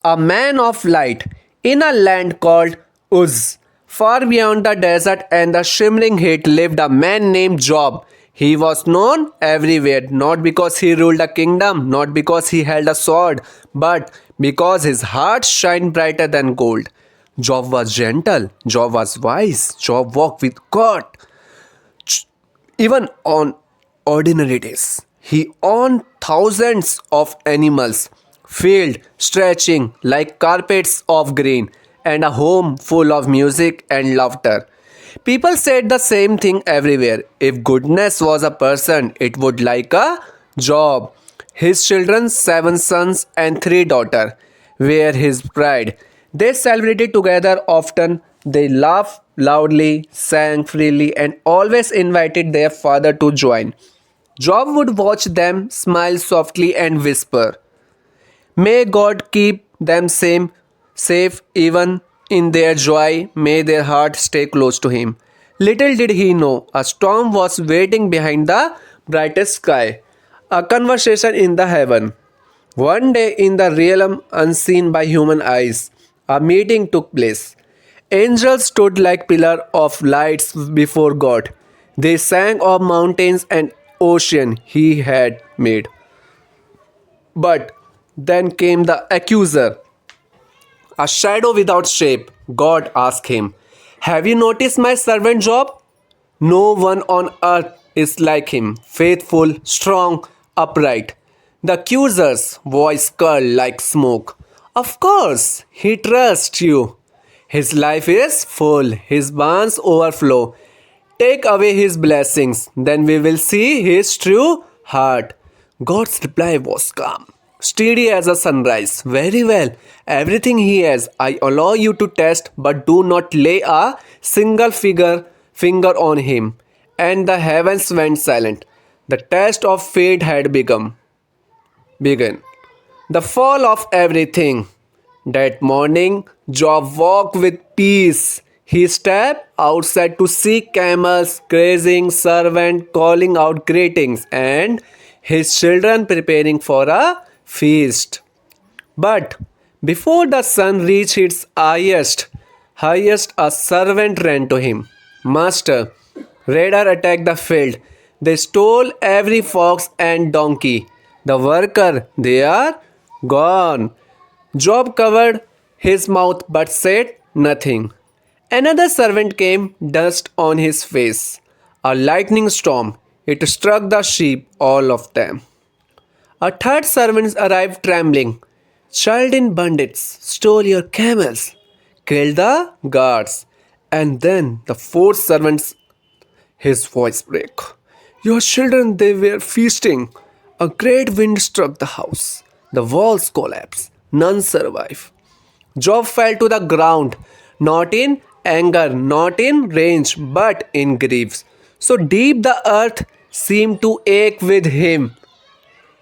a man of light, in a land called Uz. Far beyond the desert and the shimmering heat lived a man named Job. He was known everywhere, not because he ruled a kingdom, not because he held a sword, but because his heart shined brighter than gold. Job was gentle, Job was wise, Job walked with God. Even on ordinary days, he owned thousands of animals, field stretching like carpets of green, and a home full of music and laughter. People said the same thing everywhere. If goodness was a person, it would like a job. His children, 7 sons and 3 daughters, were his pride. They celebrated together often. They laughed loudly, sang freely, and always invited their father to join. Job would watch them, smile softly, and whisper, "May God keep them safe even in their joy. May their heart stay close to Him." Little did he know, a storm was waiting behind the brightest sky, a conversation in the heaven. One day, in the realm unseen by human eyes, a meeting took place. Angels stood like pillars of lights before God. They sang of mountains and ocean He had made. But then came the accuser, a shadow without shape. God asked him, "Have you noticed my servant Job? No one on earth is like him, faithful, strong, upright." The accuser's voice curled like smoke. "Of course, he trusts you. His life is full, his barns overflow. Take away his blessings, then we will see his true heart." God's reply was calm, steady as a sunrise. "Very well, everything he has, I allow you to test, but do not lay a finger on him." And the heavens went silent. The test of fate had begun. The fall of everything. That morning, Job walked with peace. He stepped outside to see camels grazing, servants calling out greetings, and his children preparing for a feast. But before the sun reached its highest, a servant ran to him. "Master, raiders attacked the field. They stole every fox and donkey. The worker, they are gone." Job covered his mouth but said nothing. Another servant came, dust on his face. A lightning storm. It struck the sheep, all of them. A third servant arrived trembling. "Child in bandits stole your camels, killed the guards." And then the fourth servant, his voice broke. "Your children, they were feasting. A great wind struck the house. The walls collapsed. None survived." Job fell to the ground, not in anger, not in rage, but in grief. So deep the earth seemed to ache with him.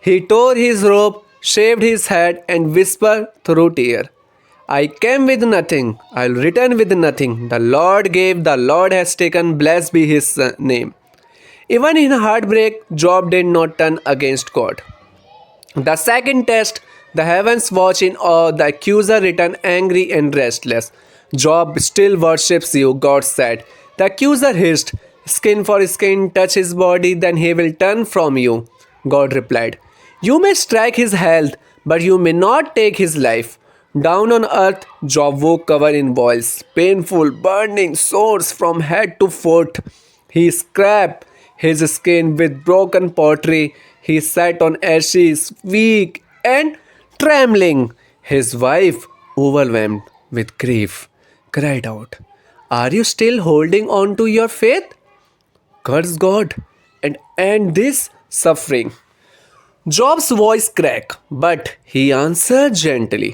He tore his robe, shaved his head, and whispered through tears, "I came with nothing, I'll return with nothing. The Lord gave, the Lord has taken, blessed be his name." Even in heartbreak, Job did not turn against God. The second test, the heavens watch in awe, the accuser returned angry and restless. "Job still worships you," God said. The accuser hissed, "Skin for skin, touch his body, then he will turn from you." God replied, "You may strike his health, but you may not take his life." Down on earth, Job woke covered in boils, painful, burning sores from head to foot. He scraped his skin with broken pottery. He sat on ashes, weak and trembling. His wife, overwhelmed with grief, cried out, "Are you still holding on to your faith? Curse God and end this suffering." Job's voice cracked, but he answered gently,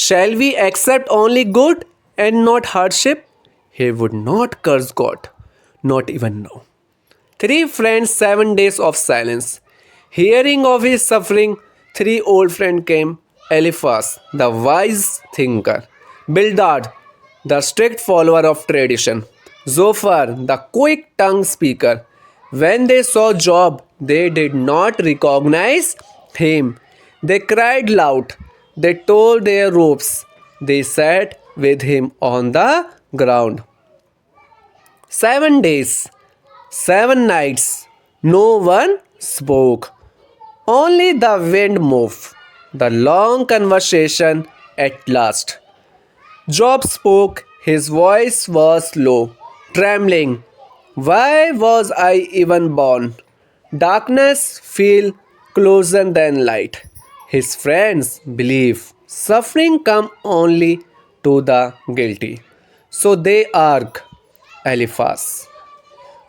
"Shall we accept only good and not hardship?" He would not curse God, not even now. 3 friends, 7 days of silence. Hearing of his suffering, 3 old friends came: Eliphaz, the wise thinker; Bildad, the strict follower of tradition; Zophar, the quick-tongued speaker. When they saw Job, they did not recognize him. They cried loud, They told their ropes. They sat with him on the ground. 7 days, 7 nights, no one spoke. Only the wind moved. The long conversation at last. Job spoke. His voice was low, trembling. Why was I even born? Darkness feel closer than light. His friends believe suffering come only to the guilty. So they argue, Eliphaz.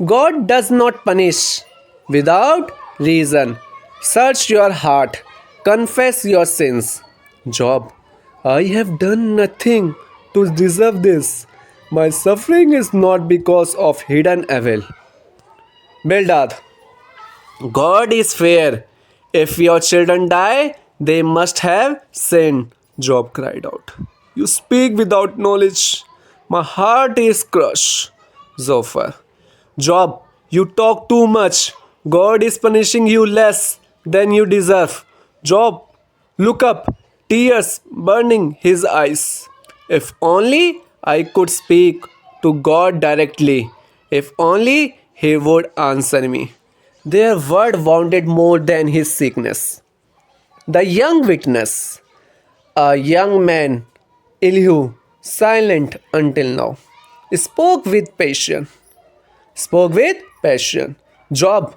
God does not punish without reason. Search your heart, confess your sins. Job, I have done nothing to deserve this. My suffering is not because of hidden evil. Bildad, God is fair. If your children die, they must have sinned. Job cried out. You speak without knowledge. My heart is crushed. Zophar. Job, you talk too much. God is punishing you less than you deserve. Job, look up, tears burning his eyes. If only I could speak to God directly. If only he would answer me. Their word wounded more than his sickness. The young witness, a young man, Elihu, silent until now, spoke with passion. Spoke with passion. Job,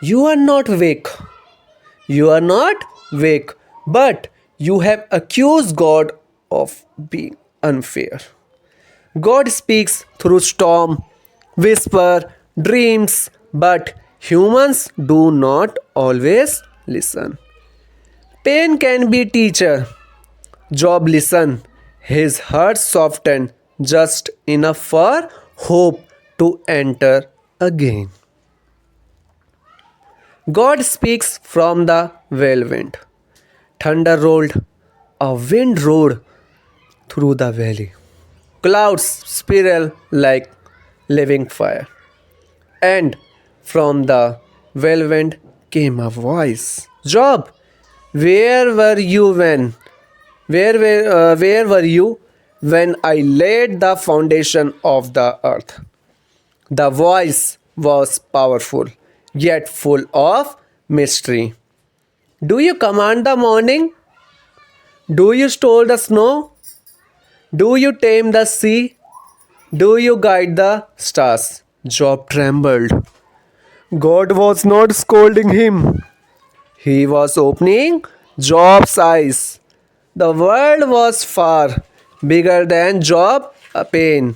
you are not weak. You are not weak, but you have accused God of being unfair. God speaks through storm, whisper, dreams, but humans do not always listen. Pain can be teacher. Job listen. His heart softened just enough for hope to enter again. God speaks from the whirlwind. Thunder rolled, a wind roared through the valley. Clouds spiral like living fire. And from the whirlwind came a voice. Job, where were you when? Where were you when I laid the foundation of the earth? The voice was powerful, yet full of mystery. Do you command the morning? Do you stole the snow? Do you tame the sea? Do you guide the stars? Job trembled. God was not scolding him. He was opening Job's eyes. The world was far bigger than Job, a pain.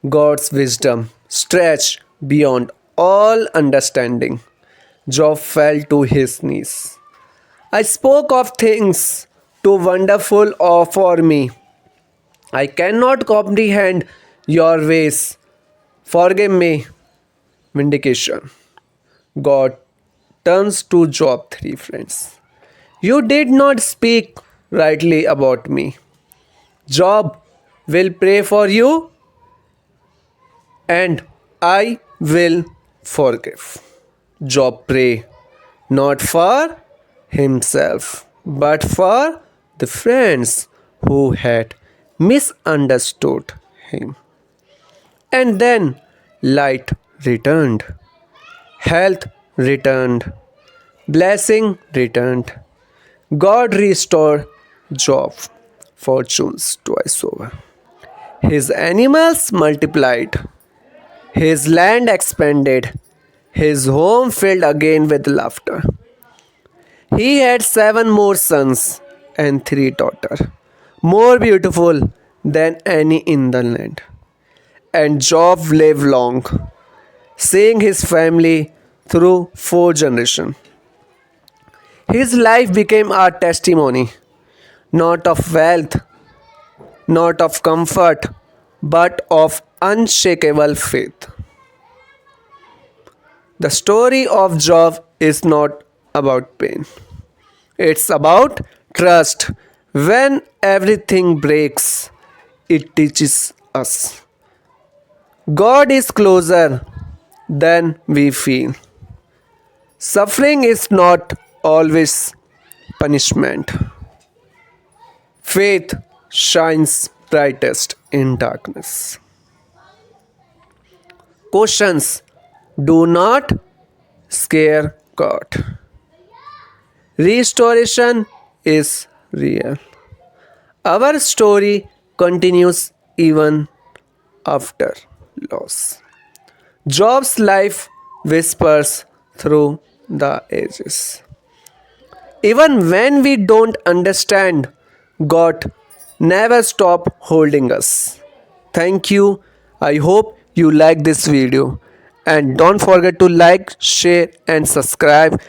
God's wisdom stretched beyond all understanding. Job fell to his knees. I spoke of things too wonderful for me. I cannot comprehend your ways. Forgive me. Vindication. God turns to Job 3 friends. You did not speak rightly about me. Job will pray for you and I will forgive. Job pray not for himself but for the friends who had misunderstood him. And then light returned, health returned, blessing returned. God restored Job fortunes twice over. His animals multiplied, his land expanded, his home filled again with laughter. He had 7 more sons and 3 daughters, more beautiful than any in the land. And Job lived long, seeing his family through 4 generations. His life became a testimony, not of wealth, not of comfort, but of unshakable faith. The story of Job is not about pain, it's about trust. When everything breaks, it teaches us God is closer than we feel. Suffering is not always punishment. Faith shines brightest in darkness. Questions do not scare God. Restoration is real. Our story continues even after loss. Job's life whispers through the ages. Even when we don't understand, God never stop holding us. Thank you. I hope you like this video. And don't forget to like, share and subscribe.